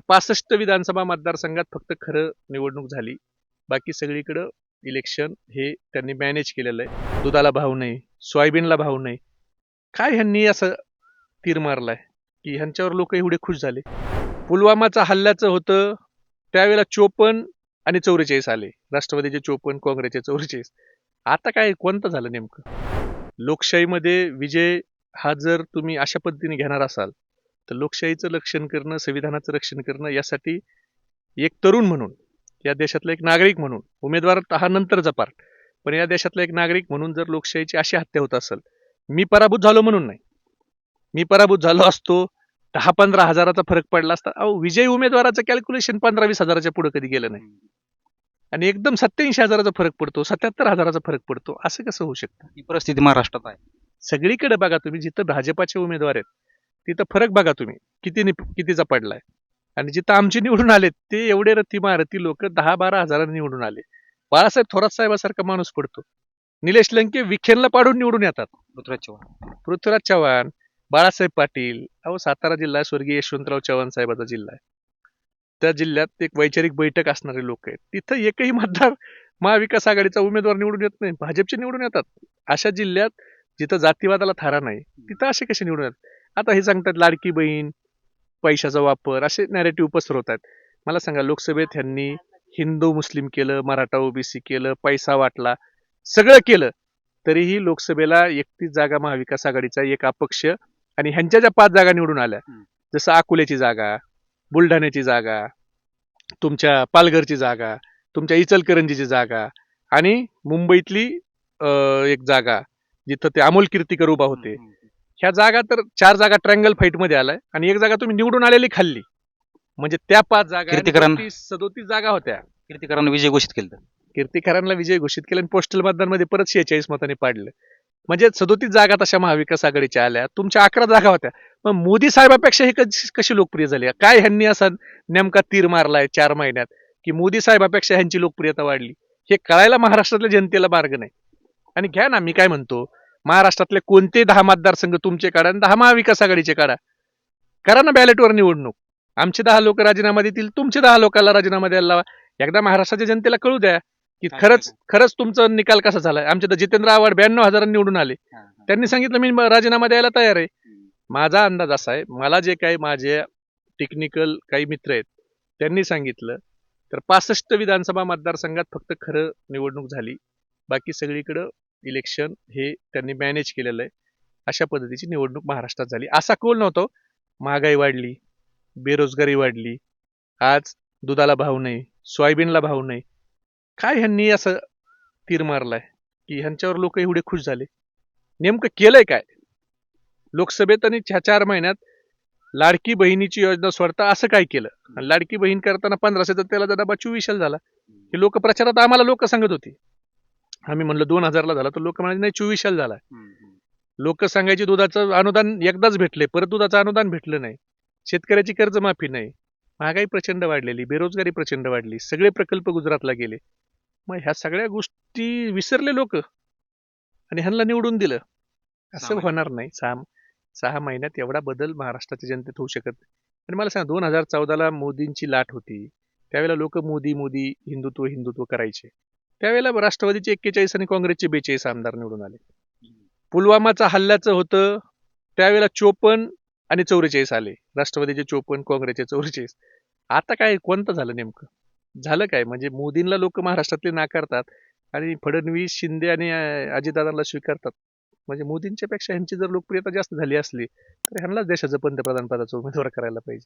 65 विधानसभा मतदारसंघात फक्त खरं निवडणूक झाली. बाकी सगळीकडं इलेक्शन हे त्यांनी मॅनेज केलेलं आहे. दुधाला भाव नाही, सोयाबीनला भाव नाही. काय ह्यांनी असं तीर मारलाय की ह्यांच्यावर लोक एवढे खुश झाले? पुलवामाचा हल्ल्याचं होतं त्यावेळेला 54 आणि 44 आले. राष्ट्रवादीचे 54, काँग्रेसचे 44. आता काय कोणतं झालं नेमकं? लोकशाहीमध्ये विजय हा जर तुम्ही अशा पद्धतीने घेणार असाल तर लोकशाहीचं रक्षण करणं, संविधानाचं रक्षण करणं, यासाठी एक तरुण म्हणून, या देशातला एक नागरिक म्हणून, उमेदवार हा नंतरचा पार्ट, पण या देशातला एक नागरिक म्हणून जर लोकशाहीची अशी हत्या होत असेल, मी पराभूत झालो म्हणून नाही, मी पराभूत झालो असतो 10-15 हजाराचा फरक पडला असता. अहो, विजयी उमेदवाराचं कॅल्क्युलेशन 15-20 हजाराच्या पुढे कधी गेलं नाही, आणि एकदम 87 हजाराचा फरक पडतो, 77 हजाराचा फरक पडतो. असं कसं होऊ शकतं? ही परिस्थिती महाराष्ट्रात आहे. सगळीकडे बघा तुम्ही, जिथं भाजपाचे उमेदवार आहेत तिथं फरक बघा तुम्ही कितीचा पडलाय, आणि जिथं आमचे निवडून आले ते एवढे रथी लोक 10-12 हजारांनी निवडून आले. बाळासाहेब थोरात साहेबासारखा माणूस पडतो. निलेश लंके विखेंना पाडून निवडून येतात. पृथ्वीराज चव्हाण, बाळासाहेब पाटील. अहो, सातारा जिल्हा स्वर्गीय यशवंतराव चव्हाण साहेबाचा जिल्हा आहे. त्या जिल्ह्यात एक वैचारिक बैठक असणारे लोक आहेत. तिथं एकही मतदार महाविकास आघाडीचा उमेदवार निवडून येत नाही, भाजपचे निवडून येतात. अशा जिल्ह्यात जिथं जातीवादाला थारा नाही तिथं असे कसे निवडून येतात? आता हे सांगतात लाडकी बहीण, पैशाचा वापर, असे नॅरेटिव्ह पसरवत आहेत. मला सांगा, लोकसभेत ह्यांनी हिंदू मुस्लिम केलं, मराठा ओबीसी केलं, पैसा वाटला, सगळं केलं, तरीही लोकसभेला 31 जागा महाविकास आघाडीचा, एक अपक्ष, आणि ह्यांच्या ज्या 5 जागा निवडून आल्या, जसं अकोल्याची जागा, बुलढाण्याची जागा, तुमच्या पालघरची जागा, तुमच्या इचलकरंजीची जागा, आणि मुंबईतली एक जागा जिथं ते अमोल कीर्तीकर उभा होते, ह्या जागा तर 4 जागा ट्रँगल फाईट मध्ये आलाय, आणि एक जागा तुम्ही निवडून आलेली खाल्ली. म्हणजे त्या 5 जागा, 37 जागा होत्या. कीर्तिकरांना विजय घोषित केलं. कीर्तिकरांना विजय घोषित केलं आणि पोस्टल मतदानमध्ये परत 46 मतांनी पाडलं. म्हणजे 37 जागा तशा महाविकास आघाडीच्या आल्या, तुमच्या 11 जागा होत्या. मग मोदी साहेबापेक्षा हे कशी लोकप्रिय झाली? काय ह्यांनी असा नेमका तीर मारलाय 4 महिन्यात की मोदी साहेबापेक्षा ह्यांची लोकप्रियता वाढली? हे कळायला महाराष्ट्रातल्या जनतेला मार्ग नाही. आणि घ्या ना, मी काय म्हणतो, महाराष्ट्रातले कोणते 10 मतदारसंघ तुमचे काढा आणि 10 महाविकास आघाडीचे काढा, करा ना बॅलेटवर निवडणूक. आमचे 10 लोक राजीनामा देतील, तुमचे 10 लोकांना राजीनामा द्यायला लावा. एकदा महाराष्ट्राच्या जनतेला कळू द्या की खरंच तुमचा निकाल कसा झालाय. आमचे तर जितेंद्र आव्हाड 92 हजारांनी निवडून आले, त्यांनी सांगितलं मी राजीनामा द्यायला तयार आहे. माझा अंदाज असा आहे, मला जे काही माझे टेक्निकल काही मित्र आहेत त्यांनी सांगितलं, तर 65 विधानसभा मतदारसंघात फक्त खरं निवडणूक झाली. बाकी सगळीकडं इलेक्शन हे त्यांनी मॅनेज केलेलं आहे. अशा पद्धतीची निवडणूक महाराष्ट्रात झाली. असा कौल नव्हता. महागाई वाढली, बेरोजगारी वाढली, आज दुधाला भाव नाही, सोयाबीनला भाव नाही. काय ह्यांनी असं तीर मारलाय की ह्यांच्यावर लोक एवढे खुश झाले? नेमकं केलंय काय? लोकसभेत आणि 4 महिन्यात लाडकी बहिणीची योजना सोडता असं काय केलं? लाडकी बहीण करताना 1500चा तेलाचा डबा 2400 झाला. हे लोक प्रचारात आम्हाला लोक सांगत होती. आम्ही म्हणलं 2000ला झाला, तर लोक म्हणाले नाही 2400 झाला. लोक सांगायचे दुधाचं अनुदान एकदाच भेटले, परत दुधाचं अनुदान भेटलं नाही, शेतकऱ्याची कर्जमाफी नाही, महागाई प्रचंड वाढलेली, बेरोजगारी प्रचंड वाढली, सगळे प्रकल्प गुजरातला गेले. मग ह्या सगळ्या गोष्टी विसरले लोक आणि ह्यांना निवडून दिलं. असं होणार नाही. 6 महिन्यात एवढा बदल महाराष्ट्राच्या जनतेत होऊ शकत नाही. आणि मला सांगा, 2014ला मोदींची लाट होती, त्यावेळेला लोक मोदी मोदी, हिंदुत्व हिंदुत्व करायचे. त्यावेळेला राष्ट्रवादीचे 41 आणि काँग्रेसचे 42 आमदार निवडून आले. पुलवामाचा हल्ल्याचं होतं त्यावेळेला 54 आणि 44 आले. राष्ट्रवादीचे 54, काँग्रेसचे 44. आता काय कोणतं झालं नेमकं? झालं काय? म्हणजे मोदींना लोक महाराष्ट्रातले नाकारतात आणि फडणवीस, शिंदे आणि अजितदादांना स्वीकारतात. म्हणजे मोदींच्या पेक्षा ह्यांची जर लोकप्रियता जास्त झाली असली तर ह्यांनाच देशाचं पंतप्रधान पदाचा उमेदवार करायला पाहिजे.